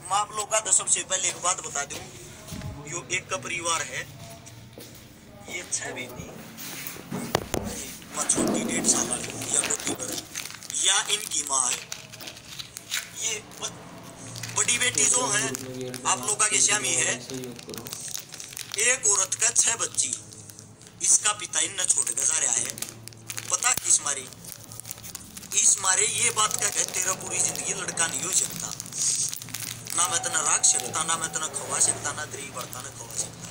मैं आप लोग का तो सबसे पहले एक बात बता दूं, यो एक का परिवार है, ये 6 बेटी, छोटी 1.5 साल वाली या गोदी पर या इनकी माँ है। ये बड़ी बेटी जो है आप लोग के श्यामी है, एक औरत का 6 बच्ची, इसका पिता इन छोड़ के जा रहा है। पता किस मारे? इस मारे ये बात का कहते तेरा पूरी जिंदगी लड़का नहीं हो सकता, ना मैं तना राख सकता, ना मैं तना खवा सकता, ना तेरी बर्ता ना खवा सकता।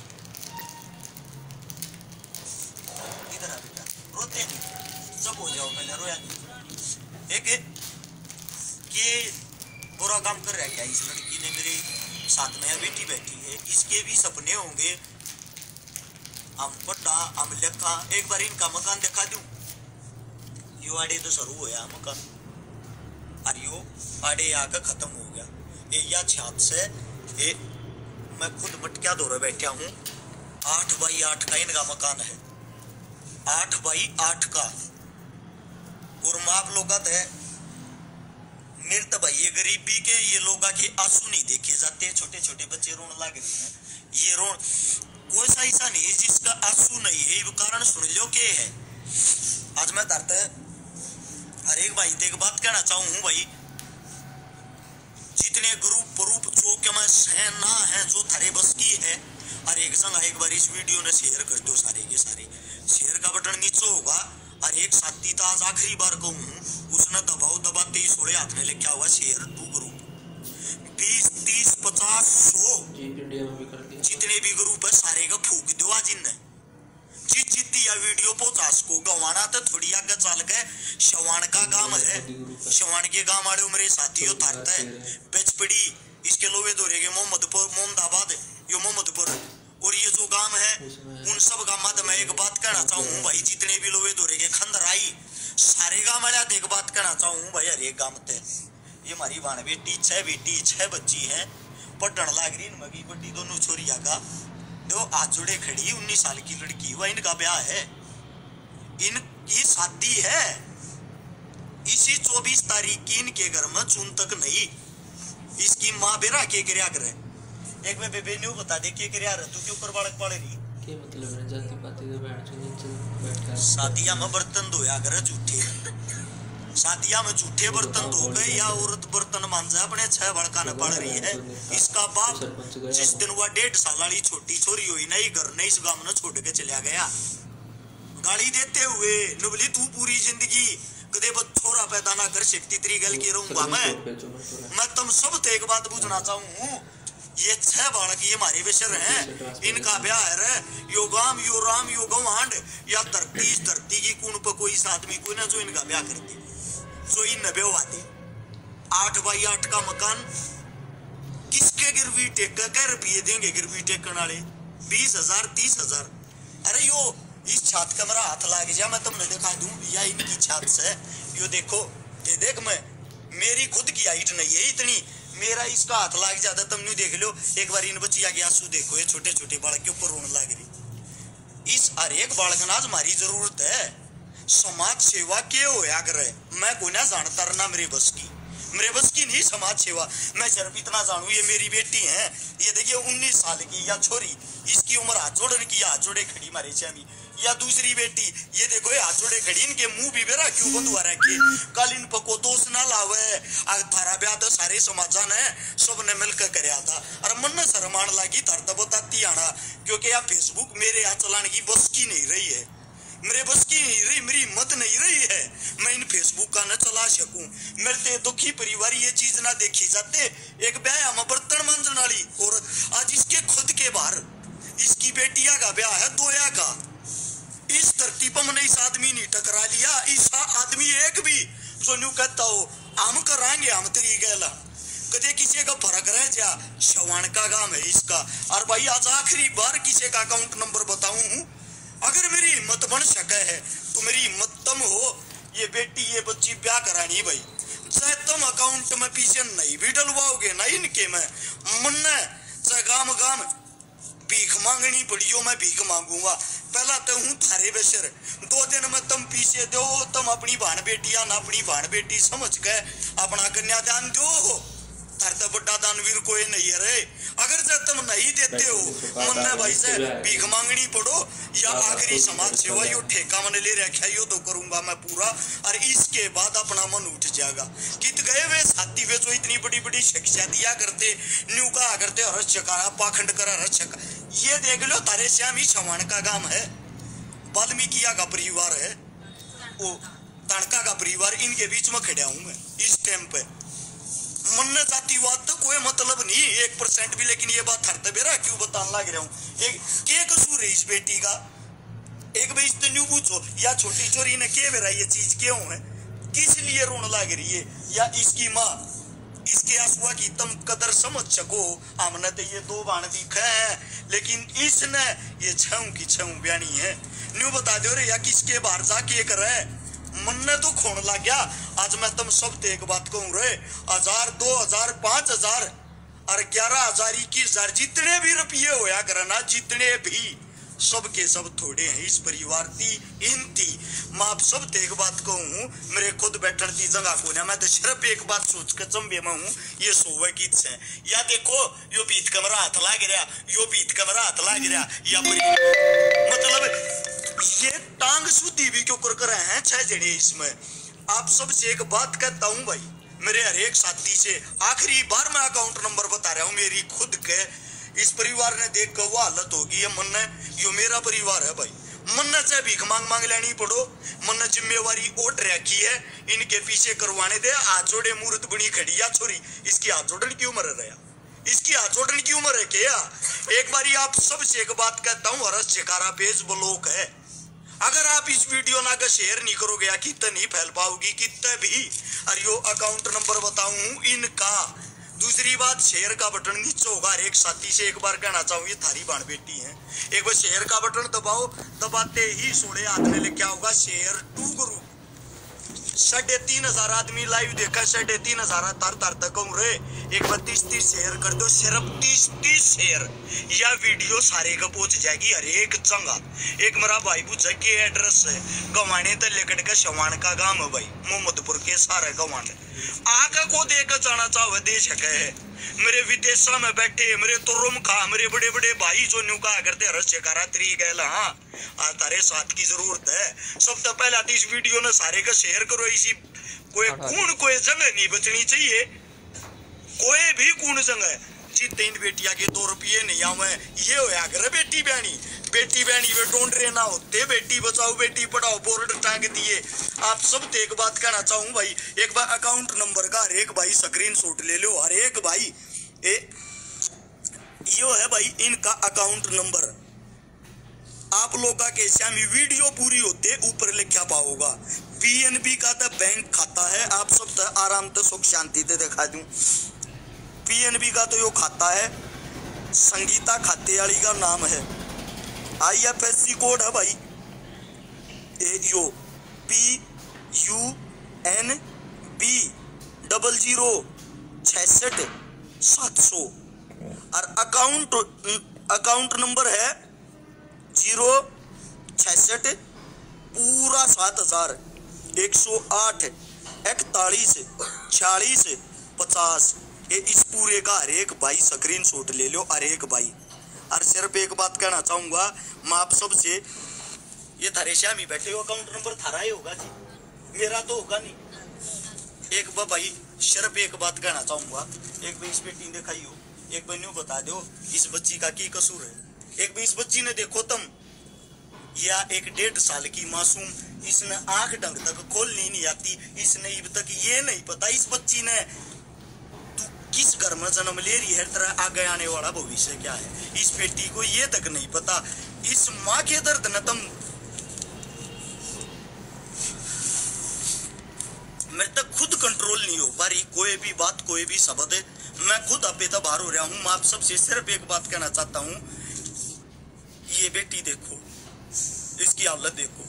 इधर आ बेटा, रोते नहीं, सब हो जाओ, पहले रोया नहीं। एक कि बुरा काम कर रहा क्या इस लड़की ने, मेरे साथ में बेटी बैठी है, इसके भी सपने होंगे, हम पढ़ा हम लिखा। एक बार इनका मकान दिखा दूं, यो आड़े तो शुरू होया मकान, और यो आड़े आकर खत्म हो गया। या छात से मैं खुद मटकिया दौरे बैठा हूँ, 8 बाई 8 का इनका मकान है, 8 बाई 8 का। और माप लोग है मेरे तो भाई ये गरीबी के ये लोग के आंसू नहीं देखे जाते, छोटे छोटे बच्चे रोने लग रहे हैं। ये रोन कोई सा ऐसा नहीं है जिसका आंसू नहीं है, ये कारण सुन लो के है। आज मैं धरते हर एक भाई एक बात कहना चाहूँ भाई, जितने ग्रुप प्रूप चौक में सेना है जो थारे बस की है, और एक संग एक बार इस वीडियो ने शेयर कर दो, सारे के सारे शेयर का बटन नीचे होगा। और एक साथी तो आज आखिरी बार कहूँ, उसने दबाओ दबाते ही 16 हाथ में लिखा हुआ शेयर टू ग्रुप 20 30 50 100 जितने भी ग्रुप है सारे का फूक दो आज इनने। जितनी या वीडियो 50 को गवाना तो थोड़ी आगे चल के शवान का गांव है, शवान के गांव वाले मेरे साथियों थारता है बेचपड़ी, इसके लोवे दौरे के मोहम्मदाबाद यो मोहम्मदपुर, और ये जो गांव है उन सब गांव में मैं एक बात कहना चाहूँ भाई, जितने भी लोवे दौरे के खंदराई सारे गांव वाले एक बात कहना चाहूँ भाई, हर एक गांव ते ये हमारी बाण बेटी 6 बच्ची है, पढ़ने लाग रही मगी बड़ी दोनों छोरिया का दो हाथ जुड़े खड़ी, 19 साल की लड़की हुआ, इनका ब्याह है, इनकी शादी है इसी 24 तारीख की इनके घर में चून तक नहीं। इसकी माँ बेरा के क्रिया करे, एक में बेबे ने बता दे के क्रिया रह तू क्यों कर बालक पाले रही के मतलब है जाति पाती तो बैठ बैठा शादियां में बर्तन धोया करे झूठे, शादियां में झूठे बर्तन धो गए या औरत बर्तन मांजा अपने 6 बड़का न पड़ रही है। इसका बाप जिस दिन वह 1.5 साल वाली छोटी छोरी हुई नहीं घर नहीं इस गांव ने छोड़ के चला गया, गाली देते हुए नुबली तू पूरी जिंदगी कदे छोरा पैदा ना कर सकती तेरी गल के रहूंगा मैं तुम सब ते एक बात पूछना चाहूँ, ये 6 बालक ये हमारे बेशर हैं, इनका ब्याह है, यो गाम यो राम यो गवांड या धरती की कून पर कोई आदमी कोई ना जो इनका ब्याह करती, जो इन ब्याहवाती 8 बाई 8 का मकान किसके गिरवी टेक के रुपये देंगे, गिरवी टेकन वाले 20,000 30,000। अरे यो इस छत का मेरा हाथ लाग जा मैं तुमने दिखा दूं, या इनकी छत से यो देखो, ये देख मैं मेरी खुद की हाइट नहीं है इतनी, मेरा इसका हाथ लाग जाता तुम नहीं देख लो। एक बार इन बच्चिया के आंसू देखो, ये छोटे छोटे बालक के ऊपर रोने लग रही। इस हर एक बालक ना हमारी जरूरत है, समाज सेवा के होया करे, मैं कोई ना जानता रहा मेरे बस की नहीं समाज सेवा। मैं सिर्फ इतना जानू ये मेरी बेटी है, ये देखिए 19 साल की या छोरी, इसकी उम्र हाथ जोड़ने की हाथ जोड़े खड़ी मारे चामी, या दूसरी बेटी ये देखो ये हाथ जोड़े खड़ी, इनके मुंह भी बेरा क्यों बंद हुआ रखे, कल इन पको दोष ना लावे, थारा ब्याह तो सारे समाजा ने सबने मिलकर कराया था, और मन में शर्मान लगी धर तो बताती आना, क्योंकि यहाँ फेसबुक मेरे यहाँ चलाने की बस की नहीं रही है, मेरे बस की नहीं रही, मेरी हिम्मत नहीं रही है मैं इन फेसबुक का न चला सकूं। मेरे ते दुखी परिवार ये चीज ना देखी जाते, एक ब्याह में बर्तन मांजने वाली और आज इसके खुद के बाहर इसकी बेटिया का ब्याह है दोया का, इस धरती पर मैंने इस आदमी ने टकरा लिया, इस आदमी एक भी जो न्यू कहता हो हम कराएंगे हम तेरी गैला कदे किसी का फर्क रह जा, शवान का गांव है इसका। और भाई आज आखिरी बार किसी का अकाउंट नंबर बताऊं, अगर मेरी हिम्मत बन सके है तो मेरी हिम्मत तुम हो, ये बेटी ये बच्ची ब्याह करानी भाई, चाहे तुम अकाउंट में पीछे नहीं भी डलवाओगे ना इनके में मन चाहे गाम भीख मांगनी पड़ी हो, मैं भीख मांगूंगा पहला तो हूँ थारे बेशर, 2 दिन में तुम पीछे दो, तुम अपनी भान बेटिया ना अपनी भान बेटी समझ के अपना कन्यादान दो, धरते बड़ा दानवीर कोई नहीं है रे। अगर जब तुम नहीं देते हो मन भाई से भीख मांगनी पड़ो या आखिरी समाज सेवा यो ठेका मन ले रखा यो तो करूंगा मैं पूरा, और इसके बाद अपना मन उठ जाएगा। कित गए वे साथी वे जो इतनी बड़ी बड़ी शिक्षा दिया करते, न्यू कहा करते हर चकारा पाखंड करा रक्षक। ये देख लो तारे श्याम ही छवान का गांव है, वाल्मीकि का परिवार है, वो तड़का का परिवार, इनके बीच में खड़ा हूं मैं इस टाइम पे। मन जातिवाद तो कोई मतलब नहीं 1% भी, लेकिन ये बात हरते बेरा क्यों बताने लग रहा हूँ। एक के कसूर है इस बेटी का, एक भाई तो न्यू पूछो या छोटी चोरी ने के मेरा ये चीज क्यों है, किस लिए रोने लग रही है, या इसकी माँ इसके आंसुआ की तुम कदर समझ सको। हमने तो ये 2 बाण दिखे हैं, लेकिन इसने ये छऊ की छऊ बयानी है। न्यू बता दो रे या किसके बाहर जाके करे मन ने तो खोन लग गया। आज मैं तुम सब एक बात कहूँ रे, 1000 2000 5000 और 11000 21000 जितने भी रुपये होया करना, जितने भी सब के सब थोड़े हैं इस परिवार की इन थी। मैं आप सब एक बात कहूँ, मेरे खुद बैठन की जगह को ना, मैं तो सिर्फ एक बात सोच के चंबे में हूँ, ये सोवे की है या देखो यो बीत कमरा हाथ ला गिरा, यो बीत कमरा हाथ ला गिरा, या मतलब ये टांग सुधी भी क्यों कर रहे हैं 6 जने इसमें। आप सबसे एक बात कहता हूँ भाई, मेरे हर एक साथी से आखिरी बार मैं अकाउंट नंबर बता रहा हूँ मेरी खुद के। इस परिवार ने देख कर वो हालत होगी है मन ने, यो मेरा परिवार है भाई, मन ने चाहे भीख मांग लेनी पड़ो, मन ने जिम्मेवारी ओट रखी है, इनके पीछे करवाने दे। हाथ जोड़े मूर्त बनी खड़ी या छोरी, इसकी हाथ जोड़ने की उम्र है, इसकी हाथ जोड़ने की उम्र है क्या। एक बारी आप सबसे एक बात कहता हूँ, हरस चिकारा पेज ब्लॉक है, अगर आप इस वीडियो ना का शेयर नहीं करोगे या कितने नहीं फैल पाओगी कितने भी। और यो अकाउंट नंबर बताऊं इनका। दूसरी बात, शेयर का बटन नीचे होगा। एक साथी से एक बार कहना चाहूँ, ये थारी बाण बेटी है, एक बार शेयर का बटन दबाओ, दबाते ही सोड़े हाथ में लिखा होगा शेयर टू ग्रुप। 3500 आदमी लाइव देखा, 3500 तार तक रे। एक बार 30 शेयर कर दो, सिर्फ 30 शेयर, या वीडियो सारे का पहुंच जाएगी हर एक जगह। एक मेरा भाई पूछा के एड्रेस है, गवाने तो लेकर का शवान का गांव है भाई, मोहम्मदपुर के सारे गवाने आका को देकर जाना चाहो दे सके है। मेरे विदेशा में बैठे मेरे तो रूम खा मेरे बड़े बड़े भाई जो न्यू कहा करते रस्य करा तरी गैला। हाँ आज तारे साथ की जरूरत है। सब तो पहले इस वीडियो ने सारे का शेयर करो। इसी कोई कौन कोई जगह नहीं बचनी चाहिए, कोई भी कौन जगह जी 3 बेटिया के 2 रुपये नहीं आवे, ये होया करे बेटी बहनी वे ढूंढ ना होते। बेटी बचाओ बेटी पढ़ाओ बोर्ड टांग दिए। आप सब एक बात कहना चाहूँ भाई, एक बार अकाउंट नंबर का हर एक भाई स्क्रीनशॉट ले लो, हर एक भाई यो है भाई इनका अकाउंट नंबर। आप लोग के श्यामी वीडियो पूरी होते ऊपर लिखा पाओगा। पीएनबी का तो बैंक खाता है, आप सब तो आराम से सुख शांति से दिखा दूं। पीएनबी का तो यो खाता है, संगीता खाते वाली का नाम है। IFSC कोड है भाई यो PUNB 0066700 और अकाउंट नंबर है 066 पूरा 7108 41 46 50। ये इस पूरे का हर एक भाई स्क्रीनशॉट ले लो, हर एक भाई। और सिर्फ एक बात कहना चाहूंगा मैं आप सबसे, ये थारे श्यामी बैठे हो अकाउंट नंबर थारा ही होगा जी, मेरा तो होगा नहीं। एक बार भाई सिर्फ एक बात कहना चाहूंगा, एक बार इस बेटी दिखाई हो, एक बार न्यू बता दो इस बच्ची का की कसूर है। एक बार इस बच्ची ने देखो तुम, या एक 1.5 साल की मासूम, इसने आंख ढंग तक खोलनी नहीं आती, इसने अब तक ये नहीं पता इस बच्ची ने किस घर में जन्म ले रही है, तेरा आगे आने वाला भविष्य क्या है, इस बेटी को ये तक नहीं पता। इस माँ के दर्द न तुम, मेरे तक खुद कंट्रोल नहीं हो पा रही कोई भी बात, कोई भी शब्द। मैं खुद अपे तो बाहर हो रहा हूँ। मैं आप सबसे सिर्फ एक बात कहना चाहता हूँ, ये बेटी देखो, इसकी हालत देखो।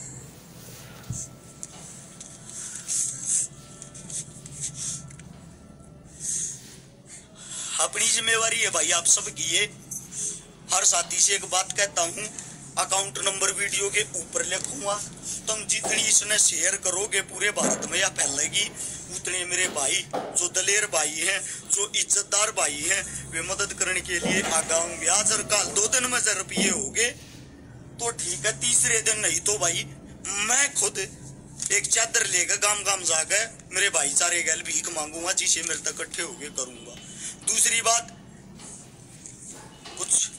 अपनी जिम्मेवारी है भाई आप सब की। ये हर साथी से एक बात कहता हूँ, अकाउंट नंबर वीडियो के ऊपर लिखूंगा, तुम जितनी इसने शेयर करोगे पूरे भारत में या फैलेगी जितने मेरे भाई जो दलेर भाई हैं, जो इज्जतदार भाई हैं, वे मदद करने के लिए आगा होंगे। आज और कल 2 दिन में 1000 रुपये हो गए तो ठीक है, तीसरे दिन नहीं तो भाई मैं खुद एक चादर लेकर गांव गांव जाकर मेरे भाईचारे गैल भीख मांगूंगा, जिसे मेरे तक इकट्ठे होके करूंगा। दूसरी बात, कुछ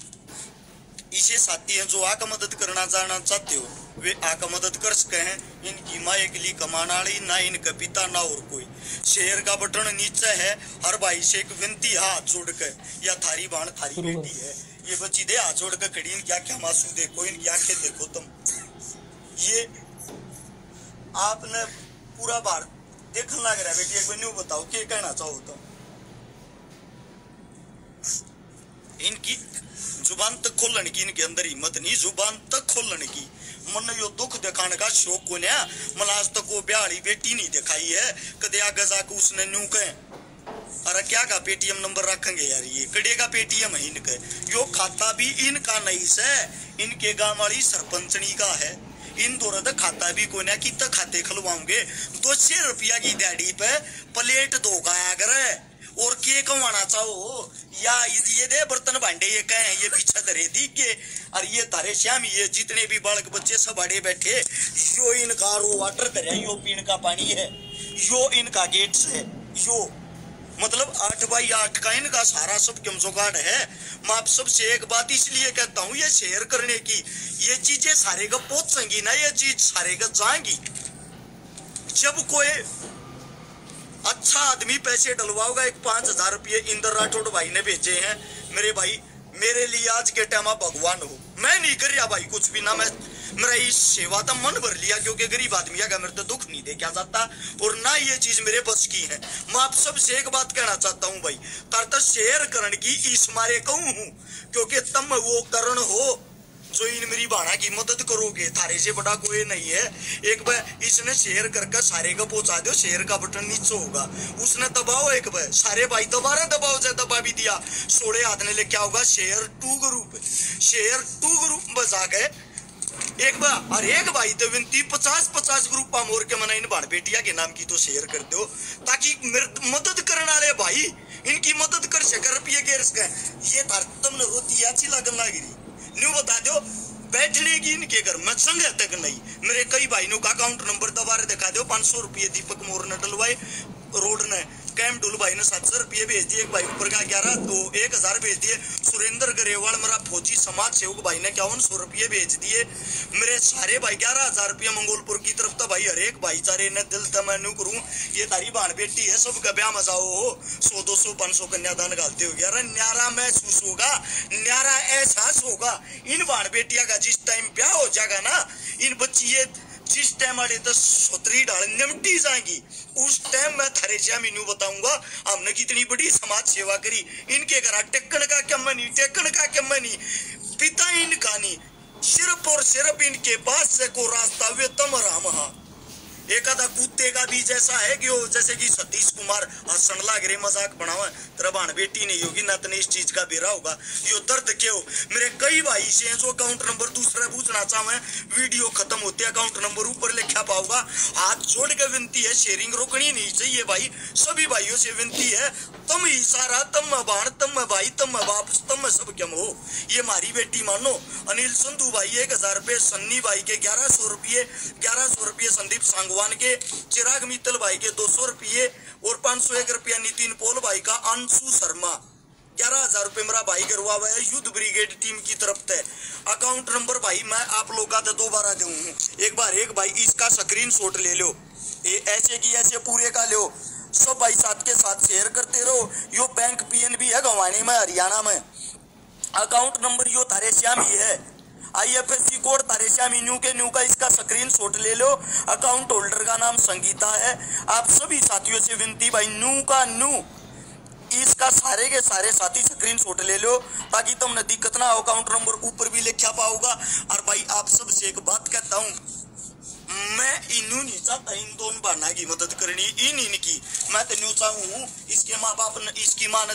इसे साथी हैं जो आका मदद करना जाना चाहते हो, वे आका मदद कर सके हैं। इनकी माँ एक लिए कमाना वाली ना, इनका पिता ना और कोई। शेयर का बटन नीचे है। हर भाई से एक विनती, हाथ जोड़ कर, या थारी बाण थारी बेटी है, ये बच्ची दे हाथ जोड़ कर खड़ी, इनकी आंखें मासूम देखो, इनकी आंखें देखो तुम। ये आपने पूरा बार देखने लग रहा है बेटी, एक बार न्यू बताओ क्या कहना चाहो तुम। इनकी जुबान तक खोलने की इनके अंदर हिम्मत नहीं, जुबान तक खोलने की। मन यो दुख दिखाने का शौक को ना, मला आज तक वो ब्याड़ी बेटी नहीं दिखाई है, कदे आगे जाकर उसने न्यू कहे अरे क्या का पेटीएम नंबर रखेंगे यार, ये कड़े का पेटीएम है इनके। यो खाता भी इनका नहीं से, इनके गांव वाली सरपंचनी का है। इन दोनों तक खाता भी कोई ना, कितना खाते खुलवाओगे। 200 रुपया की दिहाड़ी पे प्लेट दो गाया करे और के कमाना चाहो, या ये दे बर्तन भांडे ये कहे, ये पीछे धरे दीगे। और ये तारे श्याम, ये जितने भी बालक बच्चे सब बड़े बैठे, यो इनका रो वाटर धरे, यो पीने का पानी है, यो इनका गेट है, यो मतलब 8x8 का इनका सारा सब जुगाड़ है। मैं आप सबसे एक बात इसलिए कहता हूँ, ये शेयर करने की, ये चीजें सारे का पहुंचेंगी ना, ये चीज सारे का जाएंगी। जब कोई अच्छा आदमी पैसे डलवाओगा, एक 5000 रुपये इंदर राठौड़ भाई ने भेजे हैं मेरे भाई, मेरे लिए आज के टाइम भगवान हो। मैं नहीं कर रहा भाई कुछ भी ना, मैं मेरा इस सेवा तो मन भर लिया, क्योंकि गरीब आदमी का मेरे तो दुख नहीं देखा जाता और ना ये चीज मेरे बस की है। मैं आप सबसे एक बात कहना चाहता हूँ भाई, तार शेयर करने की इस मारे कहूँ हूँ, क्योंकि तुम वो करण हो जो इन मेरी बाणा की मदद करोगे, थारे से बड़ा कोई नहीं है। एक बार इसने शेयर करके सारे को पहुंचा दो, शेयर का बटन नीचे होगा, उसने दबाओ एक बार, सारे भाई दोबारा दबाओ, जब दबा भी दिया 16 हाथ ने लेके आओगा शेयर 2 ग्रुप, शेयर 2 ग्रुप बजा गए एक बार। और एक भाई तो विनती 50-50 ग्रुप मोर के मना इन बाण बेटिया के नाम की तो शेयर कर दो, ताकि मदद करने वाले भाई इनकी मदद कर सके, रुपये गेर सके। ये तुमने रोती अच्छी लगन लगी न्यू बता दो, बैठने की इनके घर में संग तक नहीं। मेरे कई भाई का अकाउंट नंबर दोबारा दिखा दो। 500 रुपये दीपक मोर ने डलवाए, रोड ने कैम डुल भाई ने 700 रुपये भेज दिए, एक भाई ऊपर का 11 तो 1000 भेज दिए। सुरेंद्र गरेवाल मेरा फौजी समाज सेवक भाई ने 5100 रुपये भेज दिए। मेरे सारे भाई 11000 रुपये मंगोलपुर की तरफ तो भाई हर एक भाईचारे ने दिल तमन्नू करूं, ये तारी बाण बेटी है, सबका ब्याह मजाओ हो, 100-200-500 कन्यादान गालते हो गया, न्यारा महसूस होगा, न्यारा एहसास होगा। इन बाण बेटिया का जिस टाइम ब्याह हो जाएगा ना, इन बच्ची ये जिस टाइम वाले तो सोतरी डाल निमटी जाएंगी, उस टाइम मैं थारे से मीनू बताऊंगा हमने कितनी बड़ी समाज सेवा करी। इनके घर टेकन का क्या मनी, टेकन का क्या मनी, पिता इनका नहीं, सिर्फ और सिर्फ इनके पास से को रास्ता वे तम राम। एक आधा कुत्ते का भी जैसा है कि वो जैसे कि सतीश कुमार हसन लाग रहे मजाक बनावा, तेरा बाण बेटी नहीं होगी ना, तने इस चीज का बेरा होगा। यो दर्द क्यों मेरे कई भाई से हैं जो अकाउंट नंबर दूसरा पूछना चाहे, वीडियो खत्म होते अकाउंट नंबर ऊपर लिखा पाऊंगा। हाथ जोड़ के विनती है, शेयरिंग रोकनी नहीं चाहिए भाई, सभी भाइयों से विनती है, तुम इशारा, तुम बाण, तुम भाई, तुम बाप, तुम सब क्या हो, ये हमारी बेटी मानो। अनिल संधू भाई 1000 रुपये, सन्नी भाई के 1100 रुपये, संदीप सांगवान के, चिराग मित्तल भाई के 200 रुपये और 501 रुपया नितिन पोल भाई का, अंशु शर्मा 11000 रुपये मेरा भाई करवा हुआ है युद्ध ब्रिगेड टीम की तरफ से। अकाउंट नंबर भाई मैं आप लोगों का तो दोबारा दूं, एक बार एक भाई इसका स्क्रीनशॉट ले लो, ऐसे की ऐसे पूरे का लो, सब भाई साथ के साथ शेयर करते रहो। यो बैंक पीएनबी है गवानी में, हरियाणा में। अकाउंट नंबर यो थारे श्याम ही है, IFSC कोड तारे श्याम न्यू के न्यू का इसका स्क्रीनशॉट ले लो। अकाउंट होल्डर का नाम संगीता है। आप सभी साथियों से विनती भाई, न्यू का न्यू इसका सारे के सारे साथी स्क्रीनशॉट ले लो, ताकि तुमने दिक्कत ना हो, अकाउंट नंबर ऊपर भी लिखा पाओगा। और भाई आप सबसे एक बात कहता हूँ, मैं इन्हू नहीं चाहता इन दोनों बहना की मदद करनी, इनकी मैं तो न्यू चाहूँ इसके माँ बाप ने, इसकी माँ ने